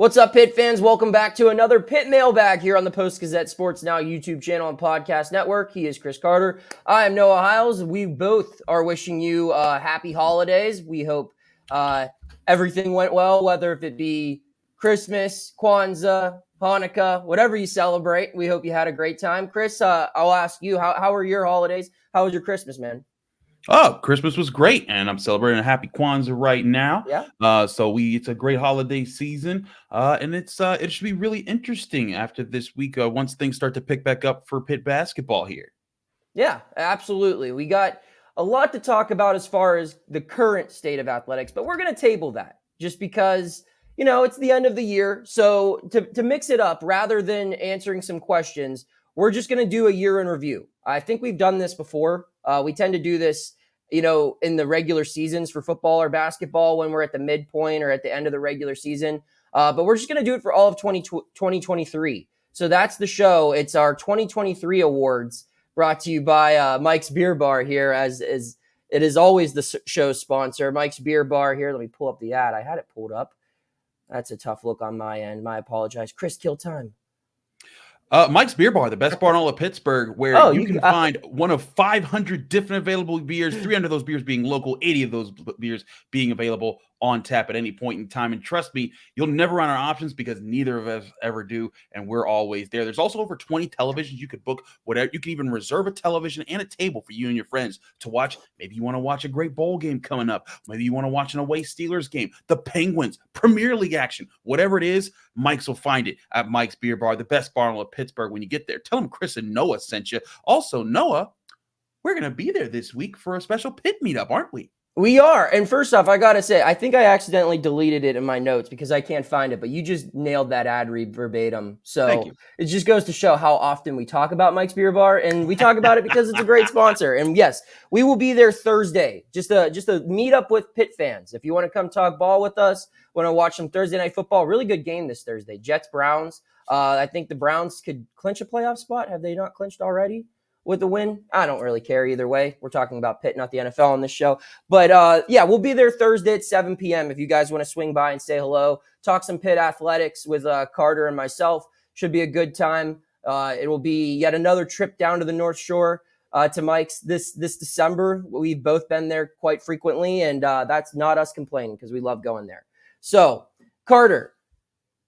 What's up, Pitt fans? Welcome back to another Pitt mailbag here on the Post-Gazette Sports Now YouTube channel and podcast network. He is Chris Carter. I am Noah Hiles. We both are wishing you happy holidays. We hope everything went well, whether if it be Christmas, Kwanzaa, Hanukkah, whatever you celebrate. We hope you had a great time. Chris, I'll ask you, how are your holidays? How was your Christmas, man? Oh, Christmas was great, and I'm celebrating a happy Kwanzaa right now. Yeah. It's a great holiday season, and it should be really interesting after this week once things start to pick back up for Pitt basketball here. Yeah, absolutely. We got a lot to talk about as far as the current state of athletics, but we're going to table that just because, it's the end of the year. So to mix it up, rather than answering some questions, we're just going to do a year in review. I think we've done this before. We tend to do this, in the regular seasons for football or basketball when we're at the midpoint or at the end of the regular season. But we're just going to do it for all of 2023. So that's the show. It's our 2023 awards brought to you by Mike's Beer Bar here, as it is always the show's sponsor. Mike's Beer Bar here. Let me pull up the ad. I had it pulled up. That's a tough look on my end. I apologize. Chris, kill time. Mike's Beer Bar, the best bar in all of Pittsburgh, where you can find one of 500 different available beers, 300 of those beers being local, 80 of those beers being available on tap at any point in time. And trust me, you'll never run out of options because neither of us ever do, and we're always there. There's also over 20 televisions you could book. Whatever, you can even reserve a television and a table for you and your friends to watch. Maybe you want to watch a great bowl game coming up. Maybe you want to watch an away Steelers game, the Penguins, Premier League action, whatever it is. Mike's will find it at Mike's Beer Bar, the best bar in all of Pittsburgh. When you get there, tell them Chris and Noah sent you. Also, Noah, we're going to be there this week for a special Pitt meetup, aren't we? We are. And first off, I got to say, I think I accidentally deleted it in my notes because I can't find it, but you just nailed that ad read verbatim. So it just goes to show how often we talk about Mike's Beer Bar, and we talk about it because it's a great sponsor. And yes, we will be there Thursday, just a meet up with Pitt fans. If you want to come talk ball with us, want to watch some Thursday night football, really good game this Thursday. Jets, Browns. I think the Browns could clinch a playoff spot. Have they not clinched already with the win? I don't really care either way. We're talking about Pitt, not the NFL on this show. But we'll be there Thursday at 7 p.m. if you guys want to swing by and say hello, talk some Pitt athletics with Carter and myself. Should be a good time. It will be yet another trip down to the North Shore to Mike's this December. We've both been there quite frequently, and that's not us complaining because we love going there. So, Carter,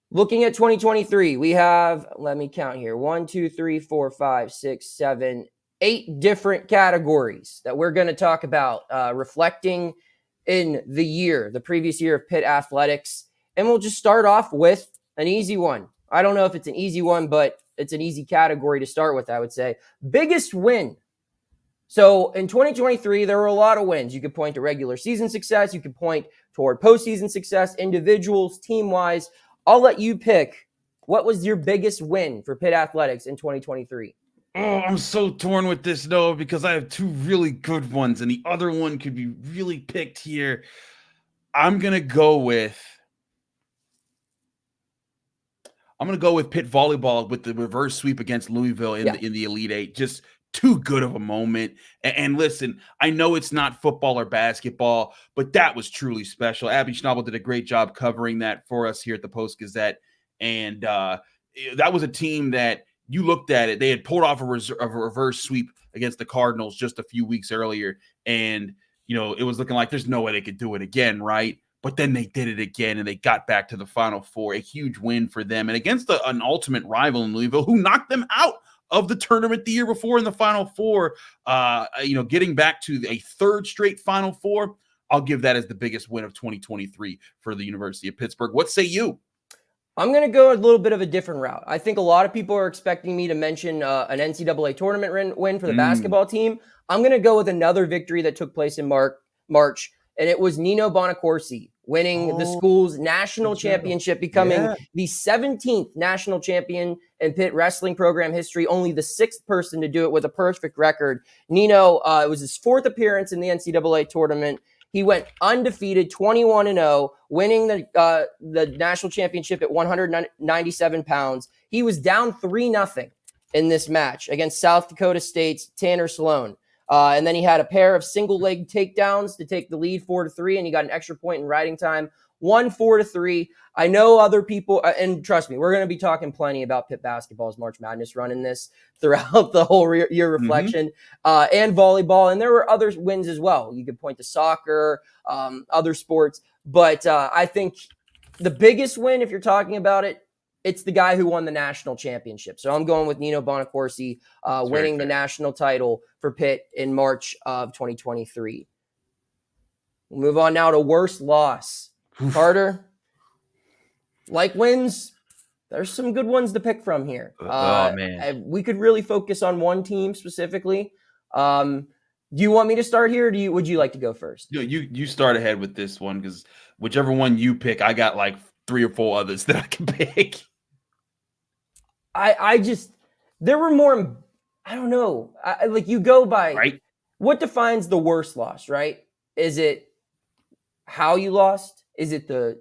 looking at 2023, we have, let me count here, 1, 2, 3, 4, 5, 6, 7, 8 different categories that we're going to talk about, reflecting in the previous year of Pitt athletics. And we'll just start off with an easy one. I don't know if it's an easy one, but it's an easy category to start with, I would say. Biggest win. So in 2023, there were a lot of wins. You could point to regular season success. You could point toward postseason success, individuals, team-wise. I'll let you pick. What was your biggest win for Pitt athletics in 2023? Oh, I'm so torn with this, Noah, because I have two really good ones, and the other one could be really picked here. I'm going to go with Pitt volleyball with the reverse sweep against Louisville in the Elite Eight. Just too good of a moment. And listen, I know it's not football or basketball, but that was truly special. Abby Schnabel did a great job covering that for us here at the Post-Gazette. And that was a team that you looked at it. They had pulled off a reverse sweep against the Cardinals just a few weeks earlier. And, it was looking like there's no way they could do it again, right? But then they did it again, and they got back to the Final Four. A huge win for them. And against an ultimate rival in Louisville who knocked them out of the tournament the year before in the Final Four, getting back to a third straight Final Four, I'll give that as the biggest win of 2023 for the University of Pittsburgh. What say you? I'm going to go a little bit of a different route. I think a lot of people are expecting me to mention an NCAA tournament win for the basketball team. I'm going to go with another victory that took place in March, and it was Nino Bonacorsi winning the school's national championship, becoming the 17th national champion in Pitt wrestling program history, only the 6th person to do it with a perfect record. Nino, it was his 4th appearance in the NCAA tournament. He went undefeated, 21-0, winning the national championship at 197 pounds. He was down 3-0 in this match against South Dakota State's Tanner Sloan. And then he had a pair of single leg takedowns to take the lead 4-3, and he got an extra point in riding time. won 4-3. I know other people, and trust me, we're going to be talking plenty about Pitt basketball's March Madness run in this throughout the whole year reflection, and volleyball. And there were other wins as well. You could point to soccer, other sports. But I think the biggest win, if you're talking about it, it's the guy who won the national championship. So I'm going with Nino Bonacorsi winning the national title for Pitt in March of 2023. We'll move on now to worst loss. Carter, like wins, there's some good ones to pick from here. Man. We could really focus on one team specifically. Do you want me to start here, or would you like to go first? You start ahead with this one, because whichever one you pick, I got like 3 or 4 others that I can pick. There were more, I don't know. Like you go by what defines the worst loss, right? Is it how you lost? Is it the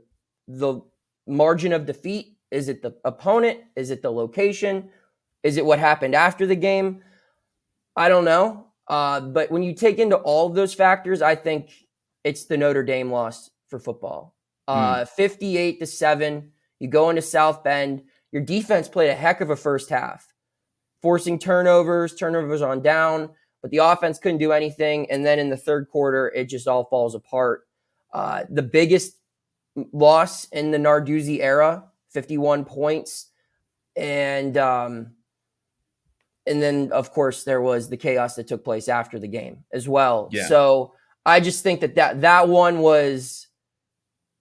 margin of defeat? Is it the opponent? Is it the location? Is it what happened after the game? I don't know. But when you take into all of those factors, I think it's the Notre Dame loss for football. 58-7. You go into South Bend. Your defense played a heck of a first half, forcing turnovers on down, but the offense couldn't do anything. And then in the third quarter, it just all falls apart. The biggest loss in the Narduzzi era, 51 points. And then, of course, there was the chaos that took place after the game as well. Yeah. So I just think that one was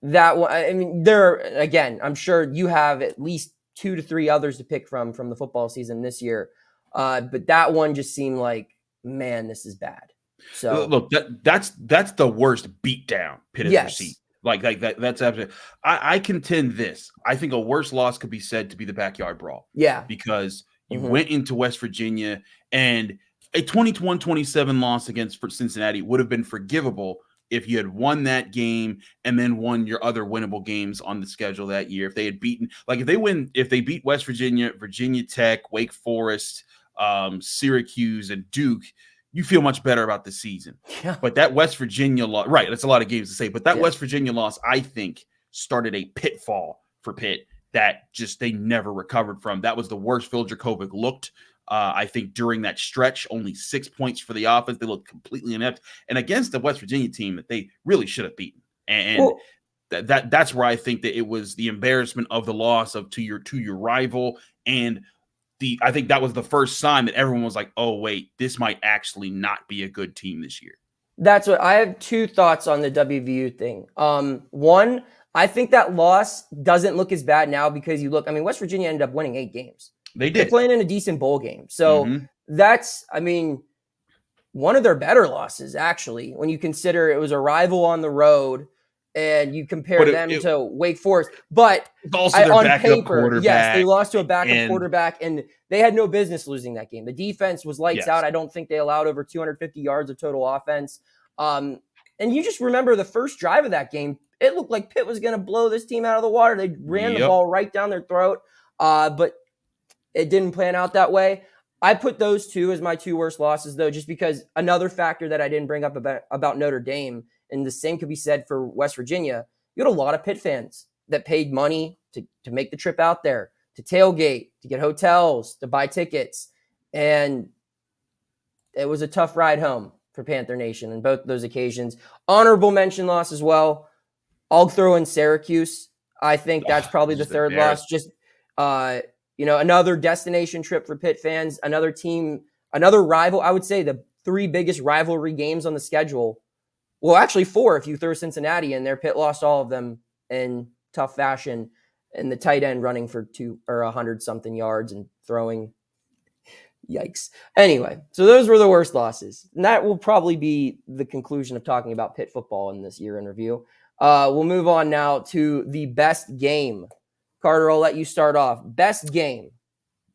that one. I mean, again, I'm sure you have at least 2 to 3 others to pick from the football season this year. But that one just seemed like, man, this is bad. So look, that's the worst beatdown Pitt has received. Like that. That's absolutely. I contend this. I think a worse loss could be said to be the Backyard Brawl. Yeah, because you went into West Virginia, and a 21-27 loss against Cincinnati would have been forgivable if you had won that game and then won your other winnable games on the schedule that year. If they had beaten, like if they beat West Virginia, Virginia Tech, Wake Forest, Syracuse, and Duke, you feel much better about the season. Yeah. But that West Virginia loss, right, that's a lot of games to say, but that West Virginia loss, I think, started a pitfall for Pitt that just they never recovered from. That was the worst Phil Dracovic looked. I think during that stretch, only 6 points for the offense. They looked completely inept, and against the West Virginia team that they really should have beaten. And that's where I think that it was the embarrassment of the loss to your rival, and I think that was the first sign that everyone was like, oh wait, this might actually not be a good team this year. That's what I have 2 thoughts on the WVU thing. One, I think that loss doesn't look as bad now because West Virginia ended up winning 8 games. They did. They're playing in a decent bowl game. So that's, one of their better losses, actually, when you consider it was a rival on the road and you compare them to Wake Forest. But also their on backup paper, yes, they lost to a backup quarterback, and they had no business losing that game. The defense was lights out. I don't think they allowed over 250 yards of total offense. And you just remember the first drive of that game, it looked like Pitt was going to blow this team out of the water. They ran the ball right down their throat, but it didn't plan out that way. I put those 2 as my 2 worst losses, though, just because another factor that I didn't bring up about Notre Dame, and the same could be said for West Virginia, you had a lot of Pitt fans that paid money to make the trip out there, to tailgate, to get hotels, to buy tickets. And it was a tough ride home for Panther Nation in both those occasions. Honorable mention loss as well. I'll throw in Syracuse. I think that's probably the third loss. Just, another destination trip for Pitt fans, another team, another rival. I would say the 3 biggest rivalry games on the schedule. Well, actually 4 if you throw Cincinnati in there. Pitt lost all of them in tough fashion, and the tight end running for 100-something yards and throwing. Yikes. Anyway, so those were the worst losses. And that will probably be the conclusion of talking about Pitt football in this year in review. We'll move on now to the best game. Carter, I'll let you start off. Best game.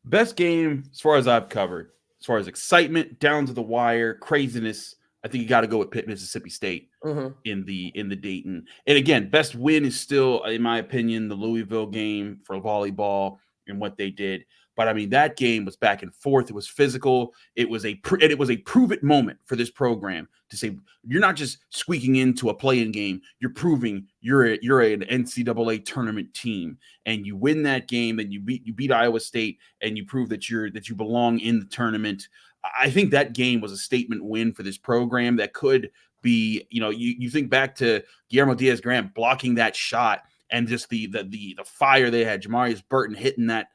Best game, as far as I've covered, as far as excitement, down to the wire, craziness, I think you got to go with Pitt, Mississippi State in the Dayton. And again, best win is still, in my opinion, the Louisville game for volleyball and what they did. But I mean, that game was back and forth. It was physical. It was a prove it moment for this program to say you're not just squeaking into a play-in game. You're proving you're an NCAA tournament team, and you win that game. And you beat Iowa State, and you prove that you belong in the tournament. I think that game was a statement win for this program that could be, you think back to Guillermo Diaz-Graham blocking that shot and just the fire they had, Jamarius Burton hitting that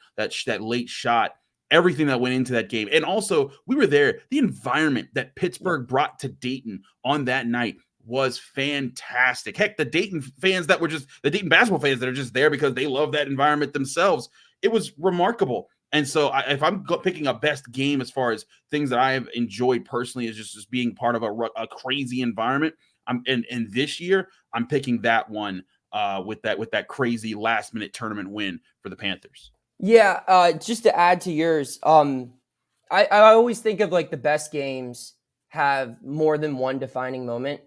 late shot, everything that went into that game. And also we were there. The environment that Pittsburgh brought to Dayton on that night was fantastic. Heck, the Dayton fans the Dayton basketball fans that are just there because they love that environment themselves. It was remarkable. And so if I'm picking a best game as far as things that I have enjoyed personally is just being part of a crazy environment, and this year I'm picking that one with that crazy last minute tournament win for the Panthers. Yeah, just to add to yours, I always think of like the best games have more than one defining moment,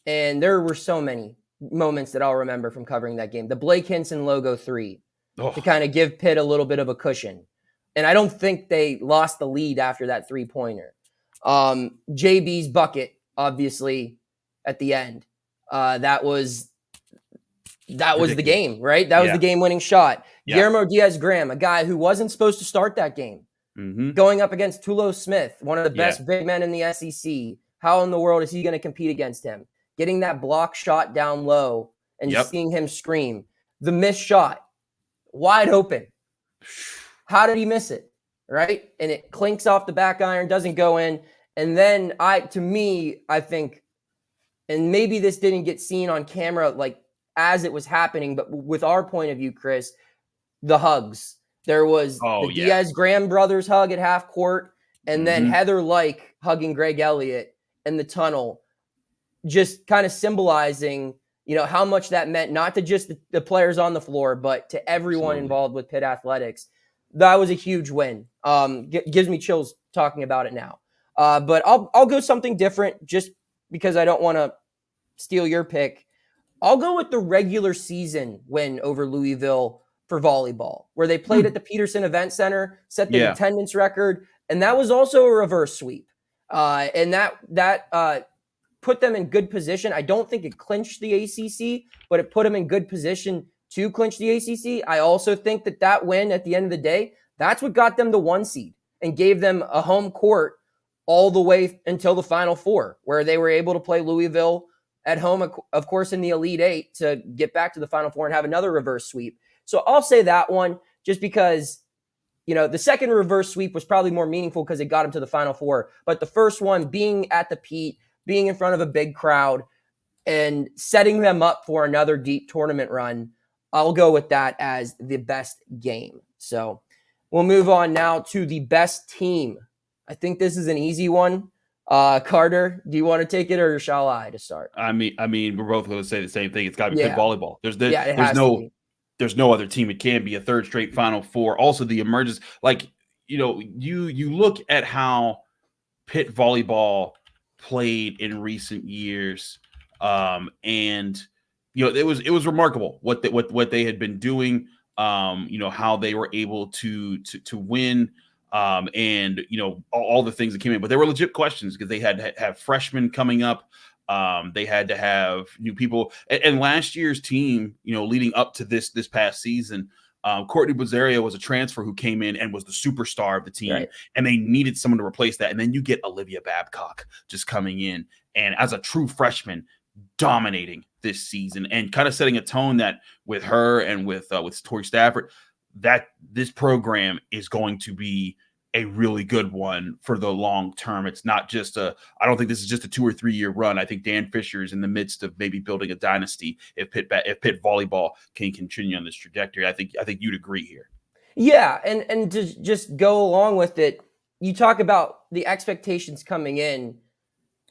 and there were so many moments that I'll remember from covering that game. The Blake Hinson logo 3 to kind of give Pitt a little bit of a cushion. And I don't think they lost the lead after that 3-pointer. JB's bucket, obviously, at the end. That was the game, right? That was the game-winning shot. Yeah. Guillermo Diaz-Graham, a guy who wasn't supposed to start that game, going up against Tulo Smith, one of the best big men in the SEC. How in the world is he going to compete against him? Getting that block shot down low and just seeing him scream. The missed shot, wide open. How did he miss it, right? And it clinks off the back iron, doesn't go in. And then I think, and maybe this didn't get seen on camera like as it was happening, but with our point of view, Chris, the hugs. There was the Diaz-Graham brothers hug at half court, and then Heather Like hugging Greg Elliott in the tunnel, just kind of symbolizing, how much that meant, not to just the players on the floor, but to everyone involved with Pitt Athletics. That was a huge win. Gives me chills talking about it now. But I'll go something different just because I don't want to steal your pick. I'll go with the regular season win over Louisville for volleyball, where they played at the Peterson Event Center, set the attendance record, and that was also a reverse sweep. And that put them in good position. I don't think it clinched the ACC, but it put them in good position to clinch the ACC. I also think that win at the end of the day, that's what got them the 1 seed and gave them a home court all the way until the Final Four, where they were able to play Louisville at home, of course, in the Elite Eight to get back to the Final Four and have another reverse sweep. So I'll say that one just because, the second reverse sweep was probably more meaningful because it got them to the Final Four. But the first one, being at the Pete, being in front of a big crowd and setting them up for another deep tournament run, I'll go with that as the best game. So we'll move on now to the best team. I think this is an easy one. Carter, do you want to take it or shall I to start? I mean, we're both going to say the same thing. It's got to be Pitt volleyball. There's no other team. It can be a third straight Final Four. Also, the emergence, you look at how Pitt volleyball played in recent years, and it was remarkable what they had been doing. How they were able to win, and all the things that came in. But there were legit questions because they had to have freshmen coming up. They had to have new people. And last year's team, leading up to this past season, Courtney Bozzaria was a transfer who came in and was the superstar of the team, right. And they needed someone to replace that. And then you get Olivia Babcock just coming in and as a true freshman dominating this season and kind of setting a tone that with her and with Tori Stafford, that this program is going to be a really good one for the long term. It's not just I don't think this is just a 2 or 3 year run. I think Dan Fisher is in the midst of maybe building a dynasty if Pitt volleyball can continue on this trajectory. I think you'd agree here. Yeah, and to just go along with it, you talk about the expectations coming in.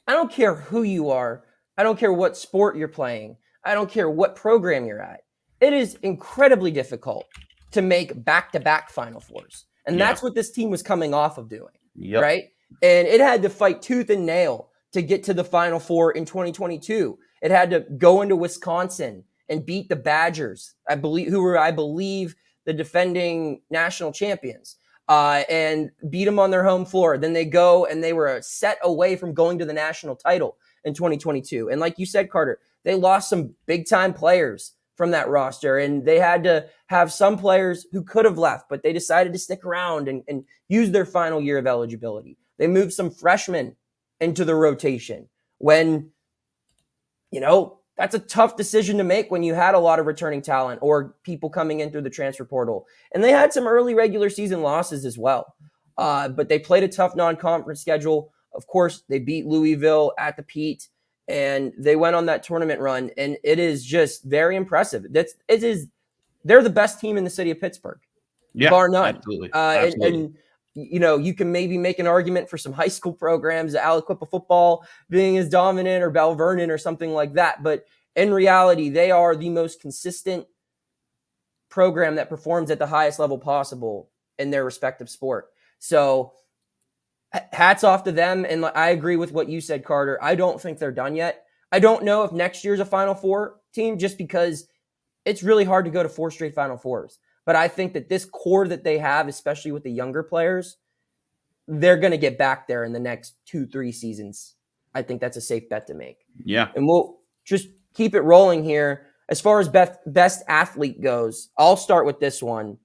I don't care who you are. I don't care what sport you're playing. I don't care what program you're at. It is incredibly difficult to make back-to-back Final Fours. And that's what this team was coming off of doing, right? And it had to fight tooth and nail to get to the Final Four in 2022. It had to go into Wisconsin and beat the Badgers, who were, I believe, the defending national champions. and beat them on their home floor. Then they go and they were a set away from going to the national title in 2022. And like you said, Carter, they lost some big-time players from that roster, and they had to have some players who could have left, but they decided to stick around and use their final year of eligibility. They moved some freshmen into the rotation when, that's a tough decision to make when you had a lot of returning talent or people coming in through the transfer portal. And they had some early regular season losses as well. But they played a tough non-conference schedule. Of course, they beat Louisville at the Pitt, and they went on that tournament run, and it is just very impressive. They're the best team in the city of Pittsburgh, bar none. Absolutely. And you can maybe make an argument for some high school programs, Aliquippa football being as dominant, or Bell Vernon or something like that. But in reality, they are the most consistent program that performs at the highest level possible in their respective sport. So hats off to them. And I agree with what you said, Carter. I don't think they're done yet. I don't know if next year's a Final Four team, just because it's really hard to go to 4 straight Final Fours. But I think that this core that they have, especially with the younger players, they're going to get back there in the next 2-3 seasons. I think that's a safe bet to make. Yeah. And we'll just keep it rolling here. As far as best athlete goes, I'll start with this one.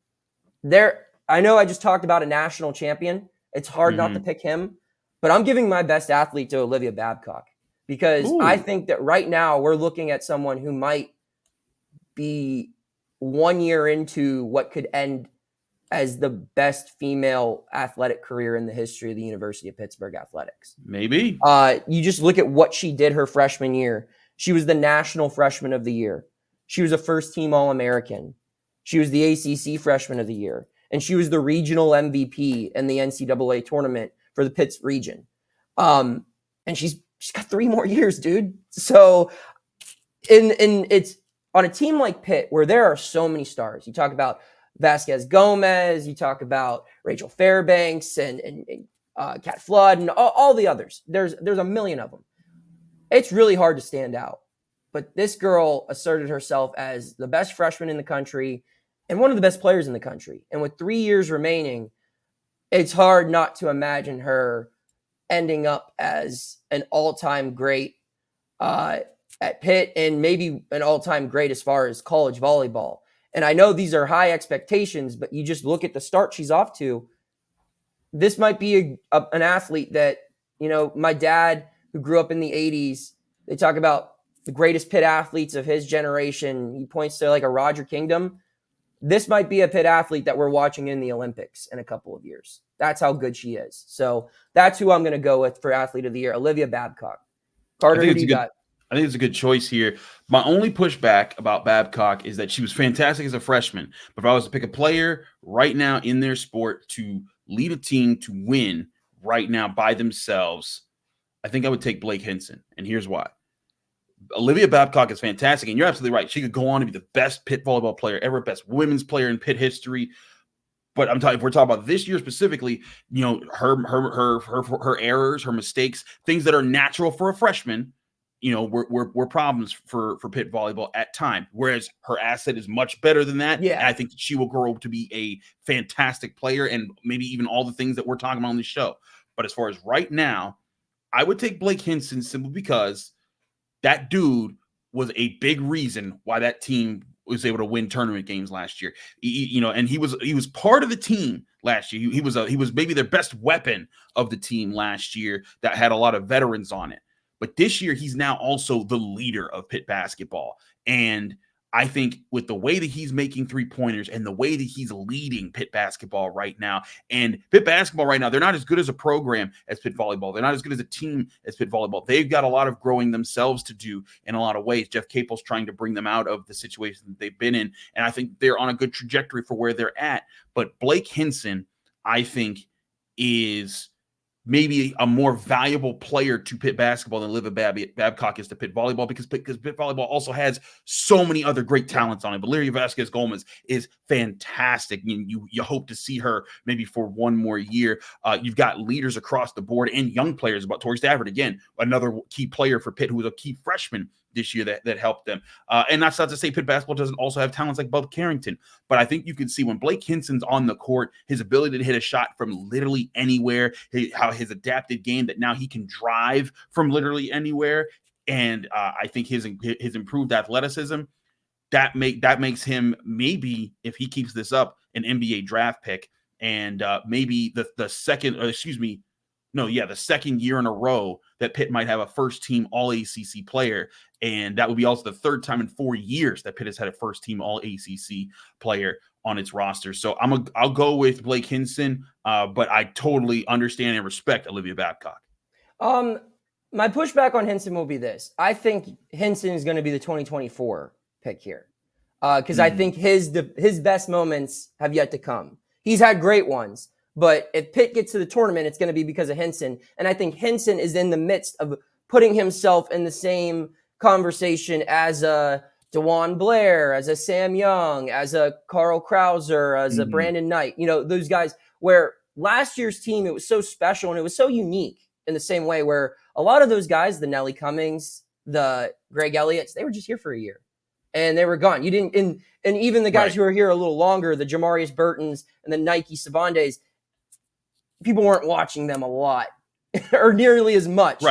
I know I just talked about a national champion. It's hard not to pick him, but I'm giving my best athlete to Olivia Babcock, because I think that right now we're looking at someone who might be 1 year into what could end as the best female athletic career in the history of the University of Pittsburgh athletics. Maybe. You just look at what she did her freshman year. She was the National Freshman of the Year. She was a first-team All-American. She was the ACC Freshman of the Year. And she was the regional MVP in the NCAA tournament for the Pitt region. And she's got 3 more years, dude. So it's on a team like Pitt, where there are so many stars. You talk about Vasquez Gomez, you talk about Rachel Fairbanks and Kat Flood and all the others. There's a million of them. It's really hard to stand out. But this girl asserted herself as the best freshman in the country and one of the best players in the country. And with 3 years remaining, it's hard not to imagine her ending up as an all-time great at Pitt, and maybe an all-time great as far as college volleyball. And I know these are high expectations, but you just look at the start she's off to. This might be an athlete that, my dad, who grew up in the 80s, they talk about the greatest Pitt athletes of his generation. He points to like a Roger Kingdom. This might be a Pitt athlete that we're watching in the Olympics in a couple of years. That's how good she is. So that's who I'm going to go with for Athlete of the Year, Olivia Babcock. Carter, who do you got? I think it's a good choice here. My only pushback about Babcock is that she was fantastic as a freshman. But if I was to pick a player right now in their sport to lead a team to win right now by themselves, I think I would take Blake Hinson. And here's why. Olivia Babcock is fantastic, and you're absolutely right. She could go on to be the best Pitt volleyball player ever, best women's player in Pitt history. But if we're talking about this year specifically, her errors, her mistakes, things that are natural for a freshman, were problems for Pitt volleyball at time. Whereas her asset is much better than that. Yeah, and I think she will grow up to be a fantastic player, and maybe even all the things that we're talking about on this show. But as far as right now, I would take Blake Hinson simply because that dude was a big reason why that team was able to win tournament games last year. And he was part of the team last year. He was maybe their best weapon of the team last year that had a lot of veterans on it. But this year, he's now also the leader of Pitt basketball. And I think with the way that he's making 3-pointers and the way that he's leading Pitt basketball right now, and Pitt basketball right now, they're not as good as a program as Pitt volleyball. They're not as good as a team as Pitt volleyball. They've got a lot of growing themselves to do in a lot of ways. Jeff Capel's trying to bring them out of the situation that they've been in. And I think they're on a good trajectory for where they're at. But Blake Hinson, I think, is maybe a more valuable player to Pitt basketball than Olivia Babcock is to Pitt volleyball, because Pitt volleyball also has so many other great talents on it. Valeria Vasquez Gomez is fantastic. You hope to see her maybe for one more year. You've got leaders across the board and young players. About Tori Stafford, again, another key player for Pitt, who was a key freshman this year that helped them. And that's not to say Pitt basketball doesn't also have talents like Bub Carrington, but I think you can see when Blake Hinson's on the court, his ability to hit a shot from literally anywhere, how his adapted game that now he can drive from literally anywhere. And I think his improved athleticism, that makes him, maybe if he keeps this up, an NBA draft pick, and maybe the second year in a row that Pitt might have a first team All ACC player, and that would be also the third time in 4 years that Pitt has had a first team All ACC player on its roster. So I'll go with Blake Hinson, but I totally understand and respect Olivia Babcock. My pushback on Hinson will be this: I think Hinson is going to be the 2024 pick here, because I think his best moments have yet to come. He's had great ones, but if Pitt gets to the tournament, it's going to be because of Hinson. And I think Hinson is in the midst of putting himself in the same conversation as a DeJuan Blair, as a Sam Young, as a Carl Krauser, as a Brandon Knight. Those guys where last year's team, it was so special and it was so unique in the same way where a lot of those guys, the Nelly Cummings, the Greg Elliott's, they were just here for a year and they were gone. You didn't, and even the guys who are here a little longer, the Jamarius Burtons and the Nike Sabandes, people weren't watching them a lot or nearly as much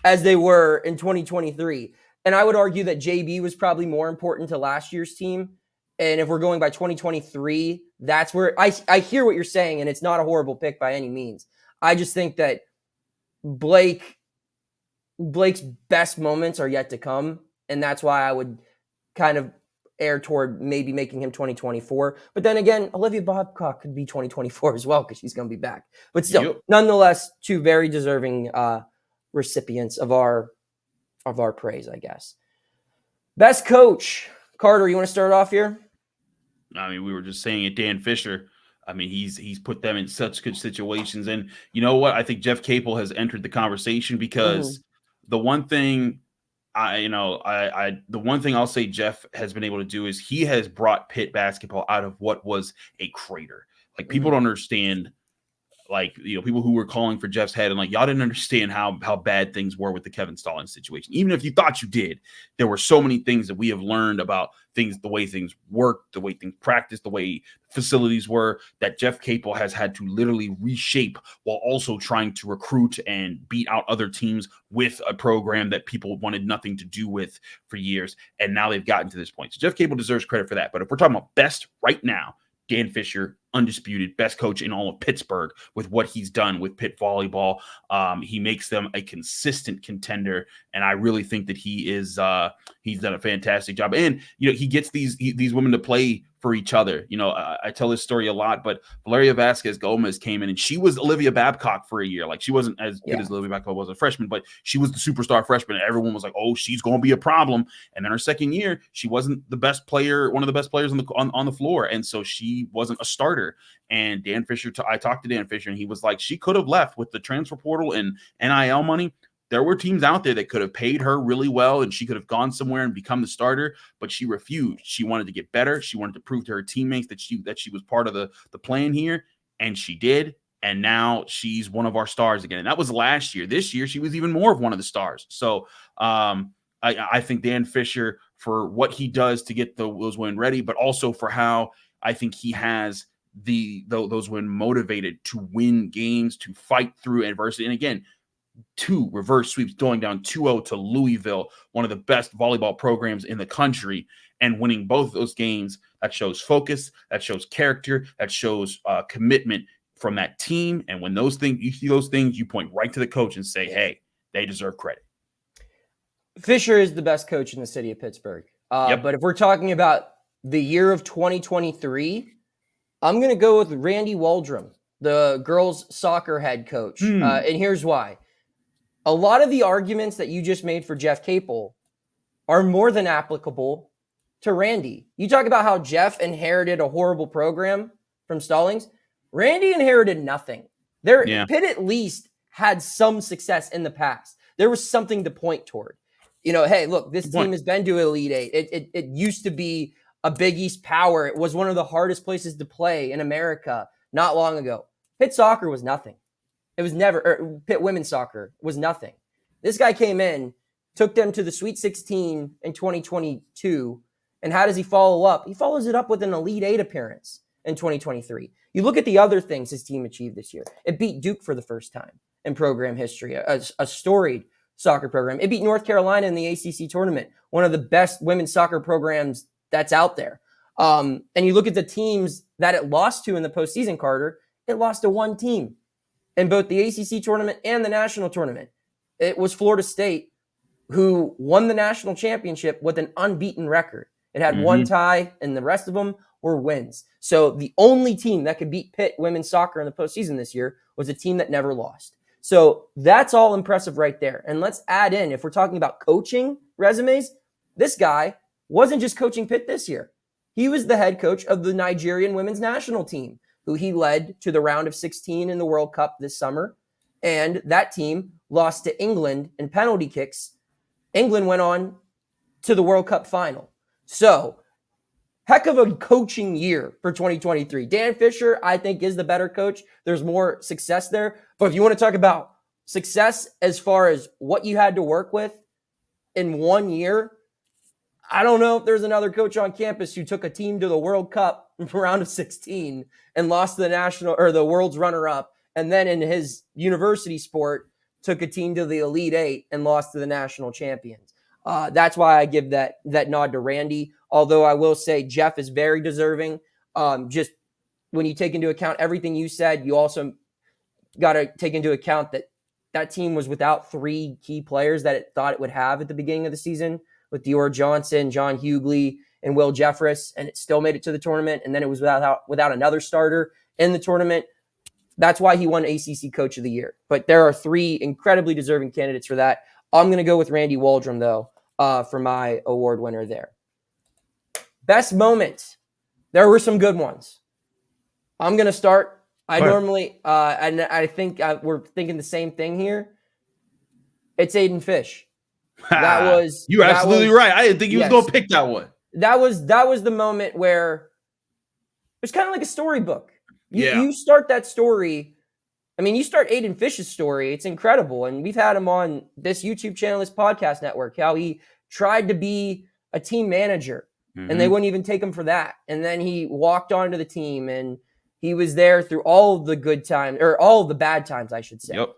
as they were in 2023. And I would argue that JB was probably more important to last year's team. And if we're going by 2023, that's where I hear what you're saying. And it's not a horrible pick by any means. I just think that Blake's best moments are yet to come. And that's why I would kind of err toward maybe making him 2024. But then again, Olivia Babcock could be 2024 as well because she's going to be back. But still, nonetheless, two very deserving recipients of our praise, I guess. Best coach. Carter, you want to start off here? I mean, we were just saying it, Dan Fisher. I mean, he's put them in such good situations. And you know what? I think Jeff Capel has entered the conversation because the one thing the one thing I'll say Jeff has been able to do is he has brought Pitt basketball out of what was a crater. Like, people don't understand, like, people who were calling for Jeff's head and like, y'all didn't understand how bad things were with the Kevin Stallings situation. Even if you thought you did, there were so many things that we have learned about things, the way things work, the way things practice, the way facilities were, that Jeff Capel has had to literally reshape while also trying to recruit and beat out other teams with a program that people wanted nothing to do with for years. And now they've gotten to this point. So Jeff Capel deserves credit for that. But if we're talking about best right now, Dan Fisher, undisputed best coach in all of Pittsburgh with what he's done with Pitt volleyball. He makes them a consistent contender, and I really think that he's done a fantastic job. And he gets these women to play for each other. I tell this story a lot, but Valeria Vasquez Gomez came in and she was Olivia Babcock for a year. Like, she wasn't as good as Olivia Babcock was a freshman, but she was the superstar freshman. And everyone was like, oh, she's going to be a problem. And then her second year, she wasn't the best player, one of the best players on the floor. And so she wasn't a starter. And Dan Fisher, I talked to Dan Fisher and he was like, she could have left with the transfer portal and NIL money. There were teams out there that could have paid her really well and she could have gone somewhere and become the starter, but she refused. She wanted to get better. She wanted to prove to her teammates that she was part of the plan here, and she did. And now she's one of our stars again. And that was last year. This year, she was even more of one of the stars. So I think Dan Fisher, for what he does to get those women ready, but also for how I think he has those women motivated to win games, to fight through adversity. And again, 2 reverse sweeps, going down 2-0 to Louisville, one of the best volleyball programs in the country, and winning both those games. That shows focus, that shows character, that shows commitment from that team. And when you see those things, you point right to the coach and say, hey, they deserve credit. Fisher is the best coach in the city of Pittsburgh. But if we're talking about the year of 2023, I'm going to go with Randy Waldrum, the girls' soccer head coach. And here's why. A lot of the arguments that you just made for Jeff Capel are more than applicable to Randy. You talk about how Jeff inherited a horrible program from Stallings. Randy inherited nothing. Pitt at least had some success in the past. There was something to point toward. Hey, look, this team has been to Elite Eight. It used to be a Big East power. It was one of the hardest places to play in America not long ago. Pitt soccer was nothing. It was never, Pitt women's soccer was nothing. This guy came in, took them to the Sweet 16 in 2022. And how does he follow up? He follows it up with an Elite Eight appearance in 2023. You look at the other things his team achieved this year. It beat Duke for the first time in program history, a storied soccer program. It beat North Carolina in the ACC tournament, one of the best women's soccer programs that's out there. And you look at the teams that it lost to in the postseason, Carter, it lost to one team in both the ACC tournament and the national tournament. It was Florida State, who won the national championship with an unbeaten record. It had one tie, and the rest of them were wins. So the only team that could beat Pitt women's soccer in the postseason this year was a team that never lost. So that's all impressive right there. And let's add in, if we're talking about coaching resumes, this guy wasn't just coaching Pitt this year. He was the head coach of the Nigerian women's national team, who he led to the round of 16 in the World Cup this summer. And that team lost to England in penalty kicks. England went on to the World Cup final. So, heck of a coaching year for 2023. Dan Fisher, I think, is the better coach. There's more success there. But if you want to talk about success as far as what you had to work with in 1 year, I don't know if there's another coach on campus who took a team to the World Cup round of 16 and lost to the national or the world's runner-up, and then in his university sport took a team to the Elite Eight and lost to the national champions. That's why I give that nod to Randy. Although I will say Jeff is very deserving. Just when you take into account everything you said, you also got to take into account that team was without three key players that it thought it would have at the beginning of the season, with Dior Johnson, John Hughley, and Will Jeffress, and it still made it to the tournament. And then it was without another starter in the tournament. That's why he won ACC Coach of the Year. But there are three incredibly deserving candidates for that. I'm going to go with Randy Waldrum, though, for my award winner there. Best moment. There were some good ones. I'm going to start. I normally, and I think we're thinking the same thing here. It's Aiden Fish. You're absolutely right. I didn't think he was going to pick that one. That was the moment where it's kind of like a storybook. You start that story. I mean, you start Aiden Fish's story. It's incredible. And we've had him on this YouTube channel, this podcast network, how he tried to be a team manager and they wouldn't even take him for that. And then he walked onto the team and he was there through all of the good times, or all of the bad times, I should say. Yep.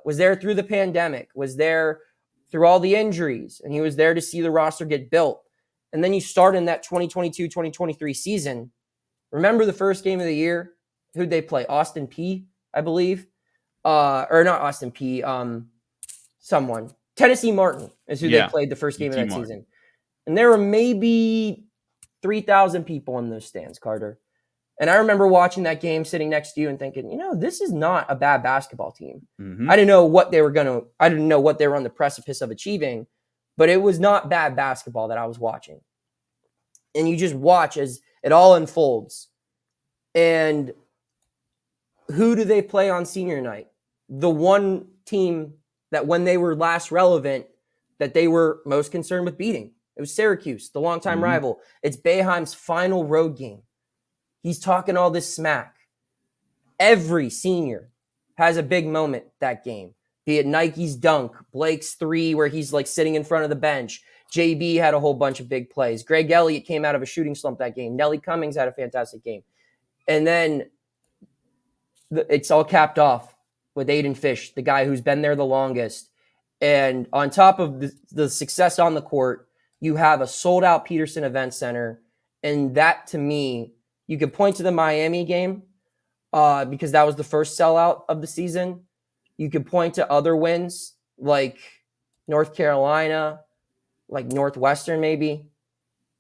Was there through the pandemic, was there through all the injuries, and he was there to see the roster get built. And then you start in that 2022-2023 season. Remember the first game of the year? Who'd they play? Austin P, I believe. Or not Austin P. Someone. Tennessee Martin is who they played the first game of that season. And there were maybe 3,000 people in those stands, Carter. And I remember watching that game, sitting next to you and thinking, this is not a bad basketball team. I didn't know what they were on the precipice of achieving, but it was not bad basketball that I was watching. And you just watch as it all unfolds. And who do they play on senior night? The one team that when they were last relevant, that they were most concerned with beating. It was Syracuse, the longtime rival. It's Boeheim's final road game. He's talking all this smack. Every senior has a big moment that game. Be it Nike's dunk, Blake's three where he's like sitting in front of the bench. JB had a whole bunch of big plays. Greg Elliott came out of a shooting slump that game. Nelly Cummings had a fantastic game. And then it's all capped off with Aiden Fish, the guy who's been there the longest. And on top of the success on the court, you have a sold-out Peterson Event Center. And that, to me, you could point to the Miami game because that was the first sellout of the season. You could point to other wins like North Carolina, like Northwestern maybe.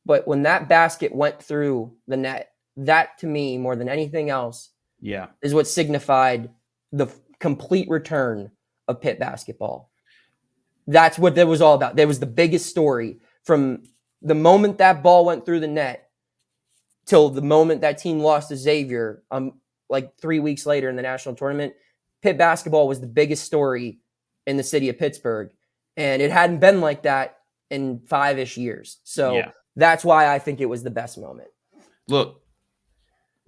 But when that basket went through the net, that to me, more than anything else, is what signified the complete return of Pitt basketball. That's what that was all about. That was the biggest story from the moment that ball went through the net till the moment that team lost to Xavier, like 3 weeks later in the national tournament. Pitt basketball was the biggest story in the city of Pittsburgh. And it hadn't been like that in 5-ish years. So that's why I think it was the best moment. Look,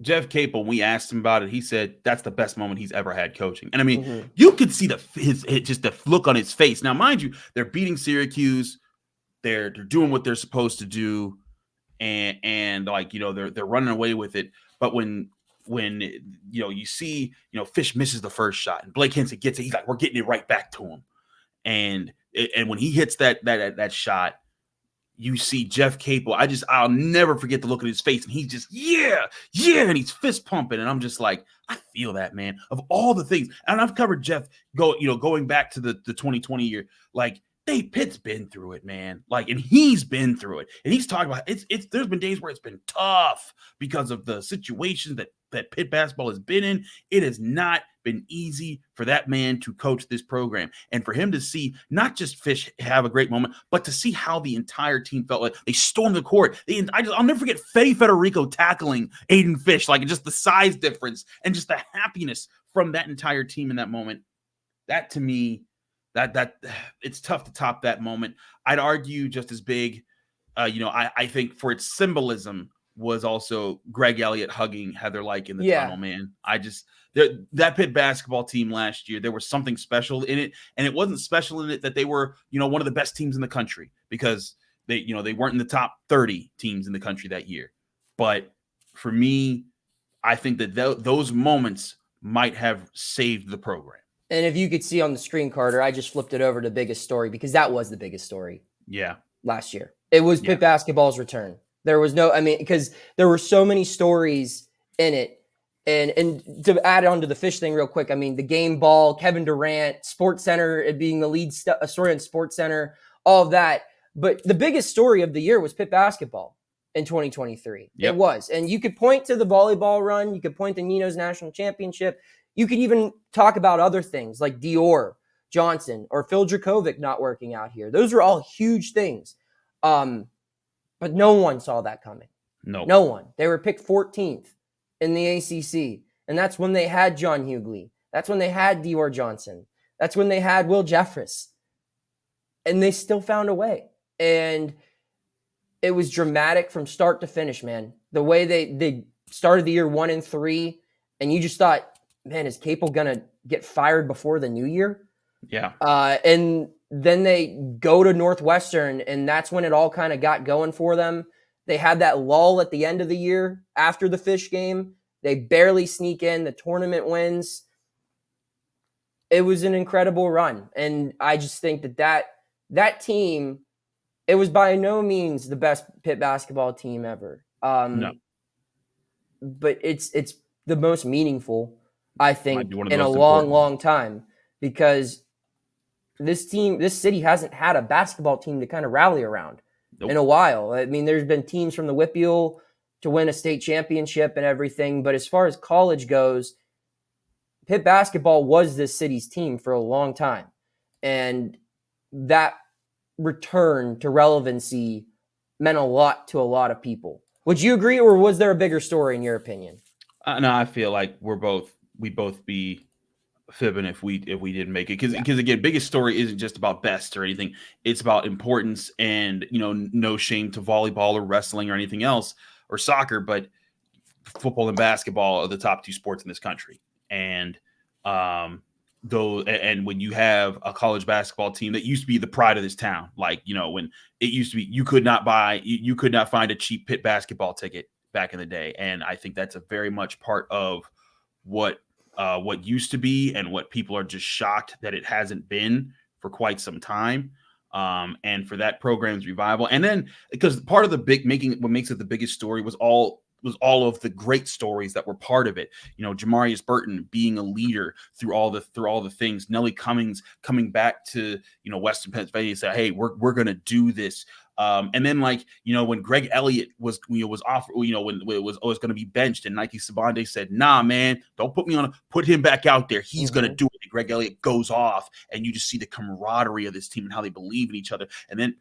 Jeff Capel, when we asked him about it, he said that's the best moment he's ever had coaching. And I mean, Mm-hmm. you could see just the look on his face. Now, mind you, they're beating Syracuse. They're doing what they're supposed to do, and like, you know, they're running away with it. But when you know, you see, you know, Fish misses the first shot and Blake Hinson gets it, he's like, we're getting it right back to him. And when he hits that shot, you see Jeff Capel. I'll never forget the look on his face, and he's just yeah, and he's fist pumping, and I'm just like, I feel that, man. Of all the things, and I've covered Jeff going back to the 2020 year, like Pitt's been through it, man. Like, and he's been through it, and he's talking about it's. There's been days where it's been tough because of the situations that Pitt basketball has been in. It has not been easy for that man to coach this program, and for him to see not just Fish have a great moment, but to see how the entire team felt. Like they stormed the court. I'll never forget Fede Federico tackling Aiden Fish, like just the size difference and just the happiness from that entire team in that moment. That, to me, that it's tough to top that moment. I'd argue just as big. I think for its symbolism was also Greg Elliott hugging Heather Lyke in the tunnel, man. That Pitt basketball team last year, there was something special in it, and it wasn't special in it that they were, you know, one of the best teams in the country, because they weren't in the top 30 teams in the country that year. But for me, I think that those moments might have saved the program. And if you could see on the screen, Carter, I just flipped it over to biggest story, because that was the biggest story. Yeah. Last year. It was Pitt basketball's return. There was because there were so many stories in it. And to add on to the Fish thing real quick, I mean, the game ball, Kevin Durant, Sports Center being the lead story on Sports Center, all of that. But the biggest story of the year was Pitt basketball in 2023. Yep. It was. And you could point to the volleyball run. You could point to Nino's national championship. You could even talk about other things like Dior Johnson or Phil Dracovic not working out here. Those are all huge things. But no one saw that coming. No one. They were picked 14th in the ACC. And that's when they had John Hughley. That's when they had Dior Johnson. That's when they had Will Jeffress. And they still found a way. And it was dramatic from start to finish, man. The way they started the year 1-3, and you just thought, man, is Capel going to get fired before the new year? Yeah. And then they go to Northwestern, and that's when it all kind of got going for them. They had that lull at the end of the year after the Fish game. They barely sneak in. The tournament wins. It was an incredible run. And I just think that team, it was by no means the best Pitt basketball team ever. No. But it's the most meaningful, I think, in a long time, because this city hasn't had a basketball team to kind of rally around in a while. I mean, there's been teams from the WPIAL to win a state championship and everything, but as far as college goes, Pitt basketball was this city's team for a long time. And that return to relevancy meant a lot to a lot of people. Would you agree, or was there a bigger story in your opinion? No, I feel like we'd both be fibbing if we didn't make it, because again, biggest story isn't just about best or anything. It's about importance, and no shame to volleyball or wrestling or anything else or soccer, but football and basketball are the top two sports in this country. And and when you have a college basketball team that used to be the pride of this town, like when it used to be, you could not find a cheap Pitt basketball ticket back in the day. And I think that's a very much part of what used to be, and what people are just shocked that it hasn't been for quite some time. And for that program's revival. And then, because part of what makes it the biggest story was all of the great stories that were part of it. Jamarius Burton being a leader through all the things. Nellie Cummings coming back to Western Pennsylvania and say, hey, we're gonna do this. And then, when Greg Elliott was off, when it was going to be benched, and Nike Sabande said, nah, man, don't put him back out there. He's going to do it. And Greg Elliott goes off, and you just see the camaraderie of this team and how they believe in each other. And then,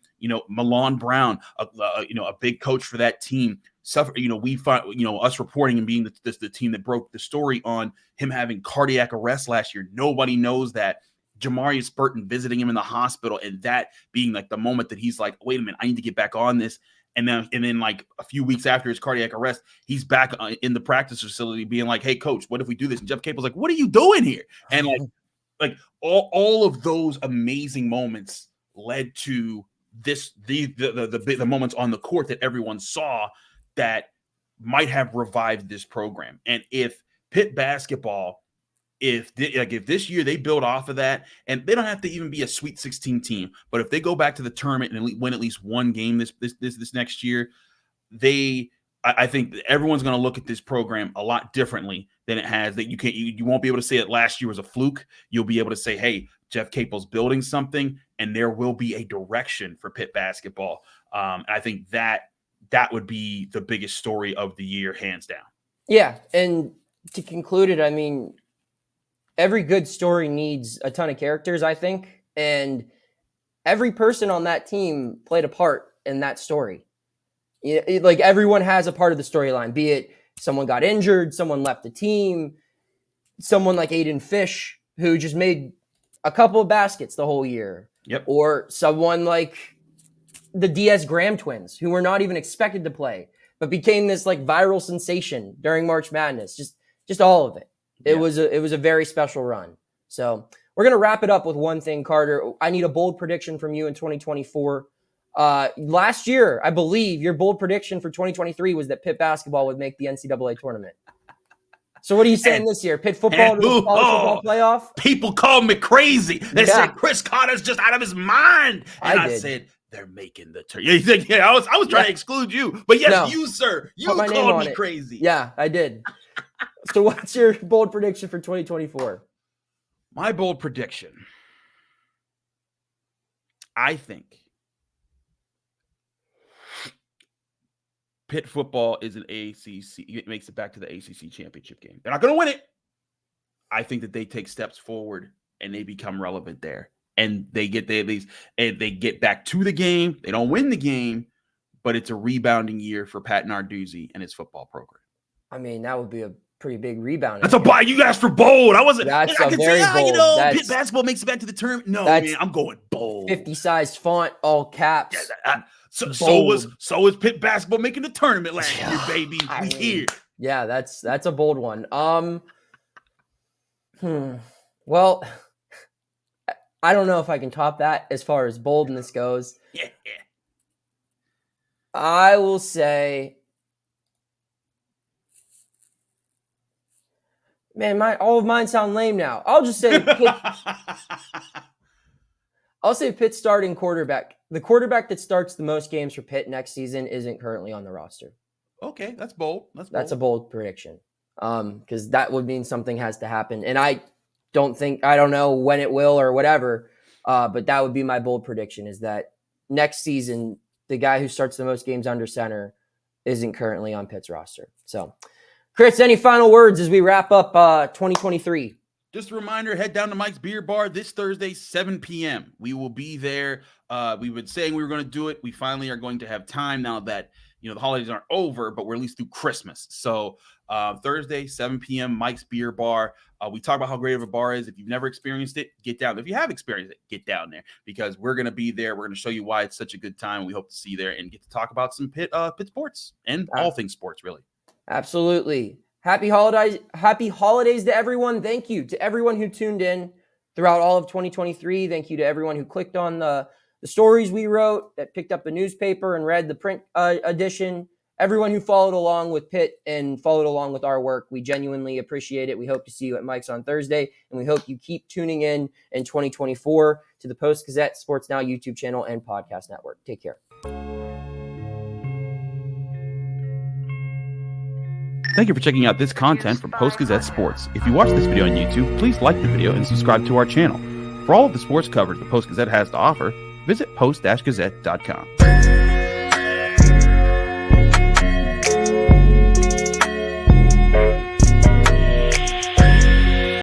Milan Brown, a big coach for that team, suffered. We find, us reporting and being the team that broke the story on him having cardiac arrest last year. Nobody knows that. Jamarius Burton visiting him in the hospital, and that being like the moment that he's like, wait a minute, I need to get back on this. And then like a few weeks after his cardiac arrest, he's back in the practice facility being like, hey, coach, what if we do this? And Jeff Capel's like, what are you doing here? And like all of those amazing moments led to the moments on the court that everyone saw that might have revived this program. And if Pitt basketball, if this year they build off of that, and they don't have to even be a Sweet 16 team, but if they go back to the tournament and win at least one game this next year, I think everyone's going to look at this program a lot differently than it has. That you won't be able to say that last year was a fluke. You'll be able to say, hey, Jeff Capel's building something, and there will be a direction for Pitt basketball. And I think that would be the biggest story of the year, hands down. Yeah, and to conclude it, I mean, every good story needs a ton of characters, I think, and every person on that team played a part in that story. Like everyone has a part of the storyline, be it someone got injured, someone left the team, someone like Aiden Fish, who just made a couple of baskets the whole year. Yep. Or someone like the Diaz-Graham twins, who were not even expected to play, but became this like viral sensation during March Madness. Just all of it. It was a very special run. So we're going to wrap it up with one thing, Carter. I need a bold prediction from you in 2024. Last year, I believe your bold prediction for 2023 was that Pitt basketball would make the NCAA tournament. So what are you saying this year? Pitt football to the college football playoff? People call me crazy. They said Chris Carter's just out of his mind. And I said, they're making the tournament. I was trying to exclude you. But yes, you, sir. You called me crazy. Yeah, I did. So what's your bold prediction for 2024? My bold prediction, I think Pitt football is an ACC. It makes it back to the ACC championship game. They're not going to win it. I think that they take steps forward and they become relevant there. And they get they get back to the game. They don't win the game, but it's a rebounding year for Pat Narduzzi and his football program. I mean, that would be a pretty big rebound. That's a buy. You asked for bold. I wasn't. That's I can very say, bold. Pitt basketball makes it back to the tournament. No, man, I'm going bold. 50-sized font, all caps. Yeah, so was Pitt basketball making the tournament last year, baby. We here. Yeah, that's a bold one. Well, I don't know if I can top that as far as boldness goes. Yeah. I will say, man, all of mine sound lame now. I'll just say Pitt. I'll say Pitt starting quarterback. The quarterback that starts the most games for Pitt next season isn't currently on the roster. Okay, that's bold. That's a bold prediction. Because that would mean something has to happen. And I don't know when it will or whatever, but that would be my bold prediction, is that next season, the guy who starts the most games under center isn't currently on Pitt's roster. So, Chris, any final words as we wrap up 2023? Just a reminder, head down to Mike's Beer Bar this Thursday, 7 p.m. We will be there. We've been saying we were going to do it. We finally are going to have time now that, the holidays aren't over, but we're at least through Christmas. So Thursday, 7 p.m., Mike's Beer Bar. We talk about how great of a bar is. If you've never experienced it, get down. If you have experienced it, get down there, because we're going to be there. We're going to show you why it's such a good time. We hope to see you there and get to talk about some Pitt sports and all things sports, really. Absolutely. Happy holidays to everyone. Thank you to everyone who tuned in throughout all of 2023. Thank you to everyone who clicked on the stories we wrote, that picked up the newspaper and read the print edition. Everyone who followed along with Pitt and followed along with our work, we genuinely appreciate it. We hope to see you at Mike's on Thursday, and we hope you keep tuning in 2024 to the Post-Gazette, Sports Now YouTube channel, and podcast network. Take care. Thank you for checking out this content from Post-Gazette Sports. If you watch this video on YouTube, please like the video and subscribe to our channel. For all of the sports coverage the Post-Gazette has to offer, visit post-gazette.com.